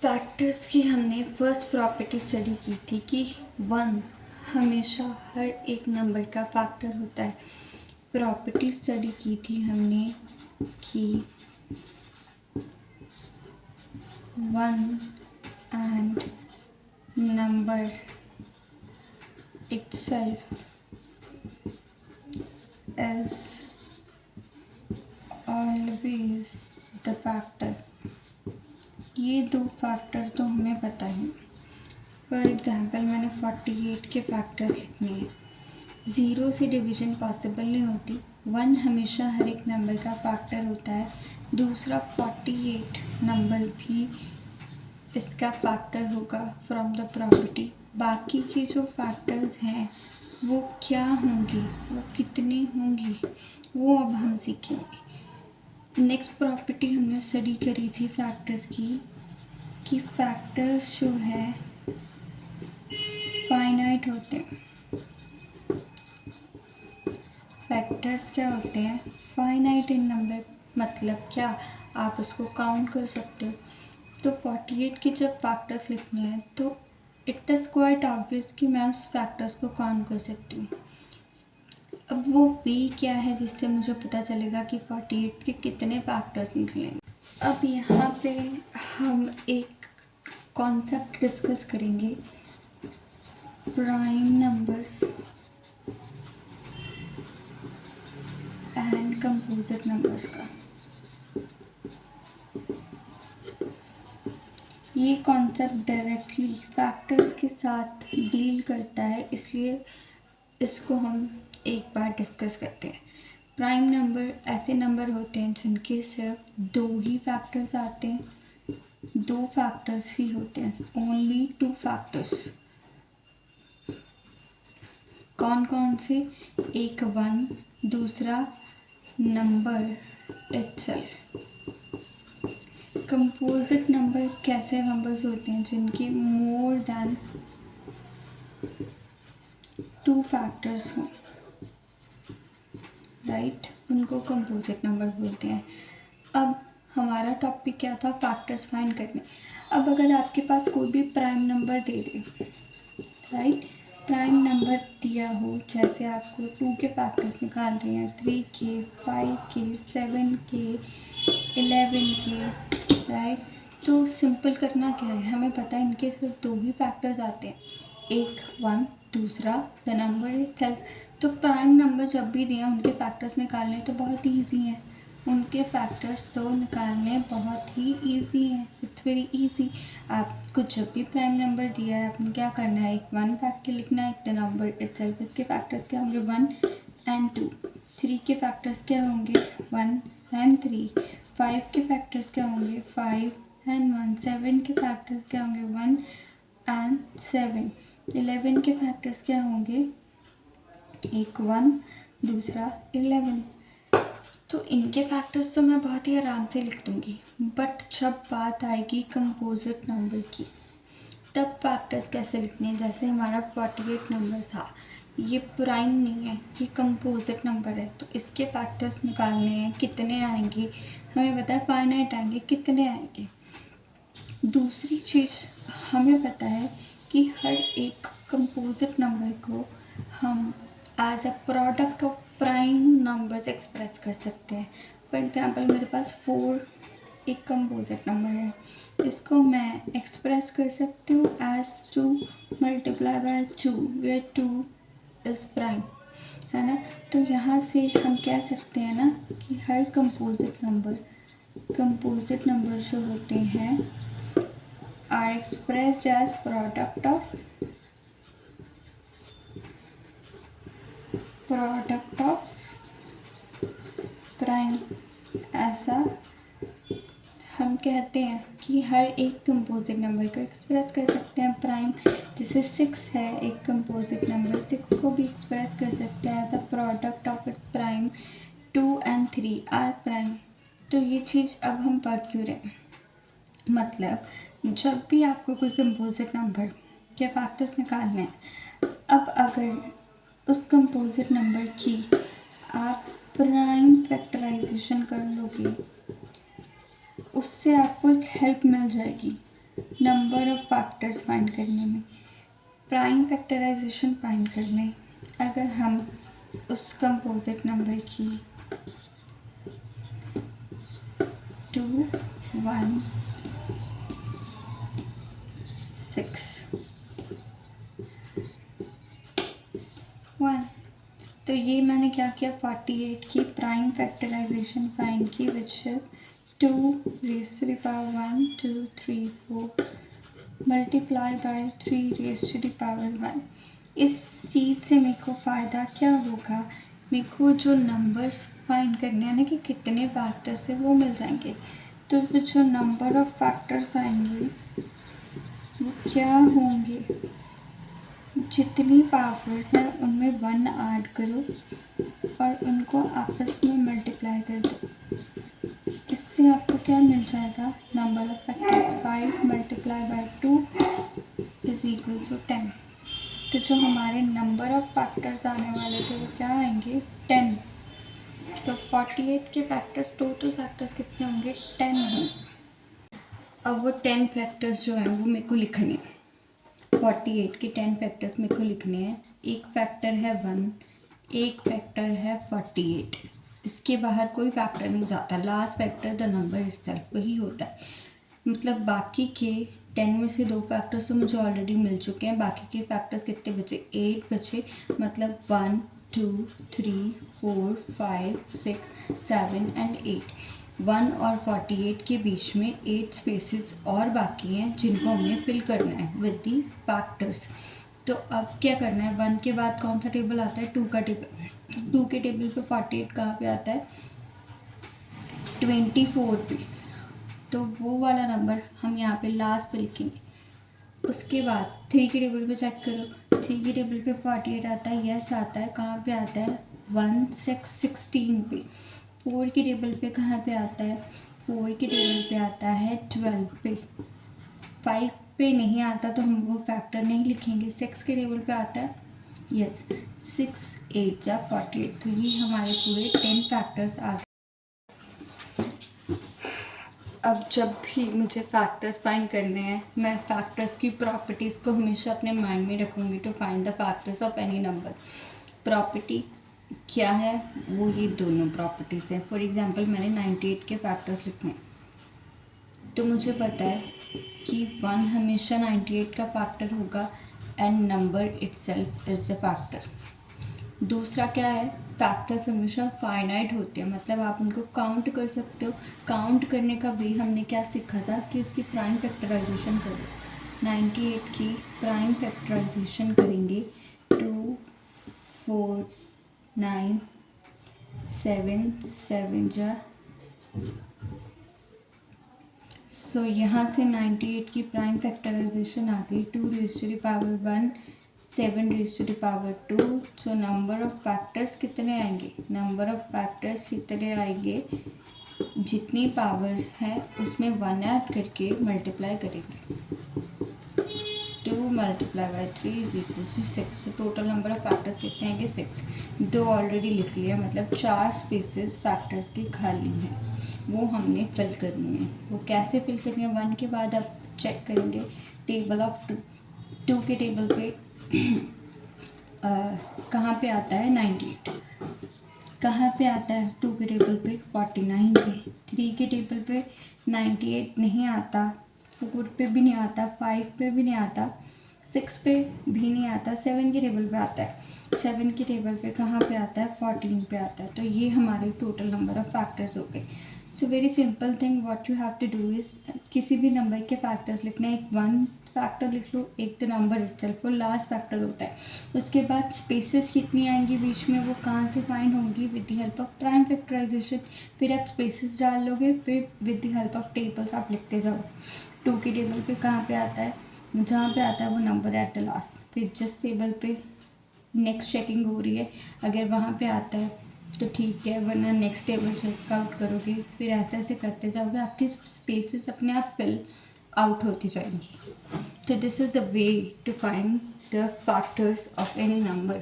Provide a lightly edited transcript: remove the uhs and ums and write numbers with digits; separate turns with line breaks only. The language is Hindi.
फैक्टर्स की हमने फर्स्ट प्रॉपर्टी स्टडी की थी कि 1 हमेशा हर एक नंबर का फैक्टर होता है। प्रॉपर्टी स्टडी की थी हमने कि 1 and number itself is always the factor। ये दो फैक्टर तो हमें पता है। फॉर एग्जांपल मैंने 48 के फैक्टर्स लिखने हैं। 0 से डिवीजन पॉसिबल नहीं होती। 1 हमेशा हर एक नंबर का फैक्टर होता है। दूसरा 48 नंबर भी इसका फैक्टर होगा फ्रॉम द प्रॉपर्टी। बाकी के जो फैक्टर्स हैं वो क्या होंगे, वो कितने होंगे, वो अब हम सीखेंगे। नेक्स्ट प्रॉपर्टी हमने स्टडी करी थी फैक्टर्स की कि फैक्टर्स जो है फाइनाइट होते हैं। फैक्टर्स क्या होते हैं? फाइनाइट इन नंबर। मतलब क्या, आप उसको काउंट कर सकते हो। तो 48 के जब फैक्टर्स लिखने हैं तो इट इज़ क्वाइट ऑब्वियस कि मैं उस फैक्टर्स को काउंट कर सकती हूँ। अब वो वे क्या है जिससे मुझे पता चलेगा कि 48 के कितने फैक्टर्स निकलेंगे। अब यहाँ पे हम एक कॉन्सेप्ट डिस्कस करेंगे prime numbers and composite numbers का। ये कॉन्सेप्ट डायरेक्टली फैक्टर्स के साथ डील करता है, इसलिए इसको हम एक बार डिस्कस करते हैं। प्राइम नंबर ऐसे नंबर होते हैं जिनके सिर्फ 2 ही फैक्टर्स आते हैं। 2 फैक्टर्स ही होते हैं, ओनली 2 फैक्टर्स। कौन कौन से? एक 1, दूसरा नंबर इटसेल्फ। कंपोजिट नंबर कैसे नंबर्स होते हैं जिनके मोर देन 2 फैक्टर्स हों, राइट, उनको कंपोजिट नंबर बोलते हैं। अब हमारा टॉपिक क्या था? फैक्टर्स फाइंड करने। अब अगर आपके पास कोई भी प्राइम नंबर दे दे, राइट, प्राइम नंबर दिया हो, जैसे आपको 2 के फैक्टर्स निकाल रहे हैं, 3 के, 5 के, 7 के, 11 के, राइट, तो सिंपल करना क्या है, हमें पता है इनके सिर्फ 2 ही फैक्टर्स आते हैं, एक 1, दूसरा द नंबर इटसेल्फ। तो प्राइम नंबर जब भी दिया उनके फैक्टर्स निकालने तो बहुत ही ईजी है। उनके फैक्टर्स तो निकालने बहुत ही ईजी हैं, इट्स वेरी ईजी। आपको जब भी प्राइम नंबर दिया है आपने क्या करना है, एक 1 फैक्टर लिखना है, एक द नंबर इटसेल्फ। इसके फैक्टर्स क्या होंगे? 1 and 2। 3 के फैक्टर्स क्या होंगे? 1 and 3। 5 के फैक्टर्स क्या होंगे? 5 and 1। 7 के फैक्टर्स क्या होंगे? 1 and 7। 11 के फैक्टर्स क्या होंगे? एक 1, दूसरा 11। तो इनके फैक्टर्स तो मैं बहुत ही आराम से लिख दूँगी, बट जब बात आएगी कंपोजिट नंबर की तब फैक्टर्स कैसे लिखने हैं। जैसे हमारा 48 नंबर था, ये प्राइम नहीं है, ये कंपोजिट नंबर है, तो इसके फैक्टर्स निकालने हैं, कितने आएंगे हमें पता है, फाइनाइट आएंगे, कितने आएंगे। दूसरी चीज़ हमें पता है कि हर एक कंपोजिट नंबर को हम as a product of prime numbers express कर सकते हैं। फॉर एग्जांपल मेरे पास 4 एक कंपोजिट नंबर है, इसको मैं एक्सप्रेस कर सकती हूँ as 2 multiply by 2 where 2 is prime, है ना। तो यहाँ से हम कह सकते हैं ना कि हर कंपोजिट नंबर जो होते हैं are expressed as product of prime. ऐसा हम कहते हैं कि हर एक कंपोजिट नंबर को एक्सप्रेस कर सकते हैं प्राइम। जैसे 6 है एक कंपोजिट नंबर, 6 को भी एक्सप्रेस कर सकते हैं as a product of it prime. 2 and 3 are prime. तो ये चीज़ अब हम पढ़ क्यों रहे हैं, मतलब जब भी आपको कोई कंपोजिट नंबर के फैक्टर्स निकालने हैं, अब अगर उस कंपोजिट नंबर की आप प्राइम फैक्टराइजेशन कर लोगे, उससे आपको एक हेल्प मिल जाएगी। नंबर ऑफ फैक्टर्स फाइंड करने में, प्राइम फैक्टराइजेशन फाइंड करने, अगर हम उस कंपोजिट नंबर की 2 1 6 1, तो ये मैंने क्या किया, 48 की प्राइम फैक्टराइजेशन फाइंड की, which is 2 raised to the power 1 2 3 4 multiply by 3 raised to the power 1। इस चीज़ से मेरे को फ़ायदा क्या होगा, मेरे को जो नंबर्स फाइंड करने हैं ना कि कितने फैक्टर्स है वो मिल जाएंगे। तो फिर जो नंबर ऑफ फैक्टर्स आएंगे वो क्या होंगे, जितनी पावर्स हैं उनमें 1 ऐड करो और उनको आपस में मल्टीप्लाई कर दो। इससे आपको क्या मिल जाएगा, number of factors 5 multiply by 2 is equals to 10। तो जो हमारे नंबर ऑफ फैक्टर्स आने वाले थे वो क्या आएंगे, 10। तो 48 के फैक्टर्स, टोटल फैक्टर्स कितने होंगे, 10 होंगे। अब वो 10 फैक्टर्स जो हैं वो मेरे को लिखने हैं, 48 के 10 फैक्टर्स मेरे को लिखने हैं। एक फैक्टर है 1, एक फैक्टर है 48, इसके बाहर कोई फैक्टर नहीं जाता, last factor the number itself वही होता है। मतलब बाकी के 10 में से 2 फैक्टर्स तो मुझे ऑलरेडी मिल चुके हैं, बाकी के फैक्टर्स कितने बचे, 8 बचे। मतलब 1 2 3 4 5 6 7 एंड 8, 1 और 48 के बीच में 8 स्पेसेस और बाकी हैं जिनको हमें फिल करना है विद दी फैक्टर्स। तो अब क्या करना है, 1 के बाद कौन सा टेबल आता है, 2 का टेबल। 2 के टेबल पे 48 कहाँ पे आता है, 24 पे, तो वो वाला नंबर हम यहाँ पे लास्ट पे लिखेंगे। उसके बाद 3 के टेबल पे चेक करो, 3 के टेबल पे 48 आता है, यस आता है, कहाँ पे आता है 1 6 16 पे। 4 के टेबल पे कहाँ पे आता है, 4 के टेबल पे आता है 12 पे। 5 पे नहीं आता तो हम वो फैक्टर नहीं लिखेंगे। 6 के टेबल पे आता है, यस 6 8 या 48। तो ये हमारे पूरे 10 फैक्टर्स आ गए। अब जब भी मुझे फैक्टर्स फाइंड करने हैं, मैं फैक्टर्स की प्रॉपर्टीज़ को हमेशा अपने माइंड में रखूँगी to find the factors of any number. Property क्या है, वो ये दोनों प्रॉपर्टीज़ हैं। फॉर एग्जांपल मैंने 98 के फैक्टर्स लिखने, तो मुझे पता है कि 1 हमेशा 98 का फैक्टर होगा and number itself is the factor. दूसरा क्या है, फैक्टर्स हमेशा फाइनाइट होते हैं, मतलब आप उनको काउंट कर सकते हो। काउंट करने का वे हमने क्या सीखा था कि उसकी प्राइम फैक्टराइजेशन करो। 98 की प्राइम फैक्टराइजेशन करेंगे, 2 4 9 7 7 जा, सो यहाँ से 98 की प्राइम फैक्टराइजेशन आ गई, 2 raised to the power 1 7 raised to the power 2। So number of factors कितने आएंगे, नंबर ऑफ फैक्टर्स कितने आएंगे, जितनी पावर है उसमें 1 ऐड करके मल्टीप्लाई करेंगे। 2 multiply by 3 is equal to 6। Total number of factors कितने आएंगे, 6। 2 ऑलरेडी लिख लिया, मतलब 4 स्पेसेस फैक्टर्स की खाली हैं, वो हमने फिल करनी है। वो कैसे फिल करनी है, 1 के बाद आप चेक करेंगे टेबल ऑफ 2। 2 के टेबल पे कहाँ पे आता है 98, कहाँ पे आता है 2 के टेबल पे 49 पे। 3 के टेबल पे 98 नहीं आता, 4 पे भी नहीं आता, 5 पे भी नहीं आता, 6 पे भी नहीं आता, 7 के टेबल पे आता है। 7 के टेबल पे कहाँ पे आता है, 14 पे आता है। तो ये हमारे टोटल नंबर ऑफ फैक्टर्स हो गए। So very simple thing what you have to do is, किसी भी नंबर के फैक्टर्स लिखने, एक 1 फैक्टर लिख लो, एक तो नंबर इटसेल्फ वो लास्ट फैक्टर होता है। उसके बाद स्पेसेस कितनी आएंगी बीच में, वो कहाँ से फाइंड होंगी, with the help of prime factorization. फिर आप स्पेसेस डाल लोगे, फिर with the help of tables आप लिखते जाओ। 2 के टेबल पे कहाँ पे आता है, जहाँ पे आता है वो नंबर एट द लास्ट, फिर जिस टेबल पे नेक्स्ट चेकिंग हो रही है अगर वहाँ पे आता है तो ठीक है, वरना नेक्स्ट टेबल चेकआउट करोगे, फिर ऐसे ऐसे करते जाओगे, आपकी स्पेसेस अपने आप फिल आउट होती जाएंगी। So this is the way to find the factors of any number.